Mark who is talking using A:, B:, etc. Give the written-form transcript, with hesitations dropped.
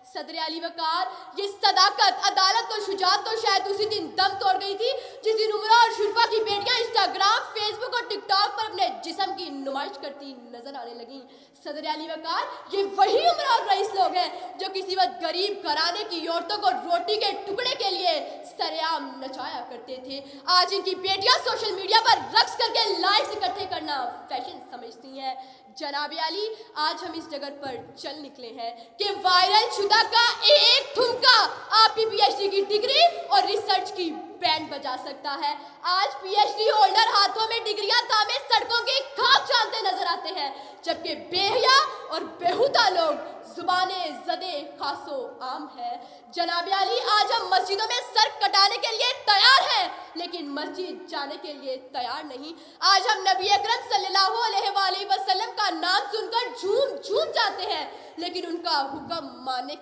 A: सदर अली वकार, ये सदाकत, अदालत और शुजात तो शायद उसी दिन दम तोड़ गई थी जिस दिन उमरा और शुरफा की बेटियां इंस्टाग्राम, फेसबुक और टिकटॉक पर अपने जिस्म की नुमाइश करती नजर आने लगी। सदर अली वकार, ये वही उमरा और रईस लोग हैं जो किसी वक्त गरीब घराने की औरतों को रोटी के टुकड़े के लिए सरेआम नचाया करते थे। आज इनकी बेटियां सोशल मीडिया पर रक्स करके लाइक्स इकट्ठे करना फैशन समझती हैं। जनाब अली, आज हम इस जगह पर चल निकले हैं कि वायरल शुदा का एक ठुमका आपकी पीएचडी की डिग्री और रिसर्च की बैंड बजा सकता है। आज पीएचडी होल्डर हाथों में डिग्रियां थामे सड़कों की खाक छानते नजर आते हैं, जबकि बेहया और बेहुदा लोग जुबाने जदे खासो आम है। जनाब अली, आज हम मस्जिदों में सर कटाने के लिए तैयार हैं, लेकिन मस्जिद जाने के लिए तैयार नहीं। आज हम नबी अकरम सल्लल्लाहु अलैहि वसल्लम का नाम सुनकर झूम झूम जाते हैं, लेकिन उनका हुक्म मानने के